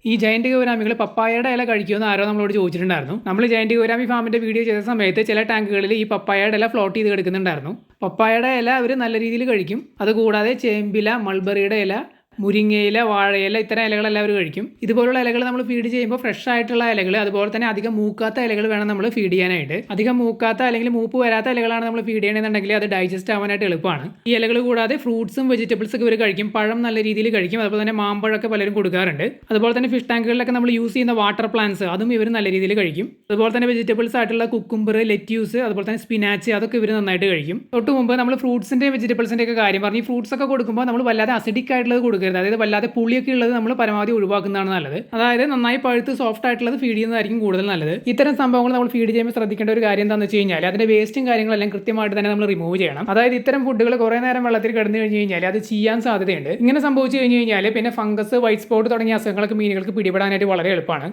ഈ ജയന്റ് ഗൗരാമികൾ പപ്പായയുടെ ഇല കഴിക്കുമെന്ന് ആരോ നമ്മളോട് ചോദിച്ചിട്ടുണ്ടായിരുന്നു. നമ്മൾ ജയന്റ് ഗൗരാമി ഫാമിന്റെ വീഡിയോ ചെയ്ത സമയത്ത് ചില ടാങ്കുകളിൽ ഈ പപ്പായയുടെ ഇല ഫ്ലോട്ട് ചെയ്ത് കിടക്കുന്നുണ്ടായിരുന്നു. പപ്പായയുടെ ഇല അവർ നല്ല രീതിയിൽ കഴിക്കും. അതുകൂടാതെ ചേമ്പില, മൾബറിയുടെ ഇല, മുരിങ്ങയില, വാഴയില, ഇത്തരം ഇലകളെല്ലാം അവർ കഴിക്കും. ഇതുപോലുള്ള ഇലകൾ നമ്മൾ ഫീഡ് ചെയ്യുമ്പോൾ ഫ്രഷ് ആയിട്ടുള്ള ഇലകൾ, അതുപോലെ തന്നെ അധികം മൂക്കാത്ത ഇലകൾ വേണം നമ്മൾ ഫീഡ് ചെയ്യാനായിട്ട്. അധികം മൂക്കാത്ത അല്ലെങ്കിൽ മൂപ്പ് വരാത്ത ഇലകളാണ് നമ്മൾ ഫീഡ് ചെയ്യണമെന്നുണ്ടെങ്കിൽ അത് ഡൈജസ്റ്റ് ആവാനായിട്ട് എളുപ്പമാണ്. ഈ ഇലകൾ കൂടാതെ ഫ്രൂട്ട്സും വെജിറ്റബിൾസ് ഒക്കെ ഇവർ കഴിക്കും. പഴം നല്ല രീതിയിൽ കഴിക്കും. അതുപോലെ തന്നെ മാമ്പഴമൊക്കെ പലരും കൊടുക്കാറുണ്ട്. അതുപോലെ തന്നെ ഫിഷ് ടാങ്കുകളിലൊക്കെ നമ്മൾ യൂസ് ചെയ്യുന്ന വാട്ടർ പ്ലാന്റ്സ് അതും ഇവർ നല്ല രീതിയിൽ കഴിക്കും. അതുപോലെ തന്നെ വെജിറ്റബിൾസ് ആയിട്ടുള്ള കുക്കുംബർ, ലെറ്റ്യൂസ്, അതുപോലെ തന്നെ സ്പിനാച്ച് അതൊക്കെ ഇവർ നന്നായിട്ട് കഴിക്കും. തൊട്ട് മുമ്പ് നമ്മൾ ഫ്രൂട്ട്സിന്റെ വെജിറ്റബിൾസിന്റെ ഒക്കെ കാര്യം പറഞ്ഞു. ഈ ഫ്രൂട്ട്സ് ഒക്കെ കൊടുക്കുമ്പോൾ നമ്മൾ വല്ലാതെ അസിഡിക് ആയിട്ടുള്ളത് കൊടുക്കരുത്. അതായത് വല്ലാതെ പുളിയൊക്കെ ഉള്ളത് നമ്മൾ പരമാവധി ഒഴിവാക്കുന്നതാണ് നല്ലത്. അതായത് നന്നായി പഴുത്ത് സോഫ്റ്റ് ആയിട്ടുള്ളത് ഫീഡ് ചെയ്യുന്നതായിരിക്കും കൂടുതൽ നല്ലത്. ഇത്തരം സംഭവങ്ങൾ നമ്മൾ ഫീഡ് ചെയ്യുമ്പോൾ ശ്രദ്ധിക്കേണ്ട ഒരു കാര്യം എന്താണെന്ന് വെച്ച് കഴിഞ്ഞാൽ അതിന്റെ വേസ്റ്റും കാര്യങ്ങളെല്ലാം കൃത്യമായിട്ട് തന്നെ നമ്മൾ റിമൂവ് ചെയ്യണം. അതായത് ഇത്തരം ഫുഡുകൾ കുറേ നേരം വെള്ളത്തിൽ കിടന്നു കഴിഞ്ഞ് കഴിഞ്ഞാൽ അത് ചെയ്യാൻ സാധ്യതയുണ്ട്. ഇങ്ങനെ സംഭവിച്ചു കഴിഞ്ഞ് കഴിഞ്ഞാൽ പിന്നെ ഫംഗസ്, വൈറ്റ് സ്പോട്ട് തുടങ്ങിയ അസുഖങ്ങളൊക്കെ മീനുകൾക്ക് പിടിപെടാനായിട്ട് വളരെ എളുപ്പമാണ്.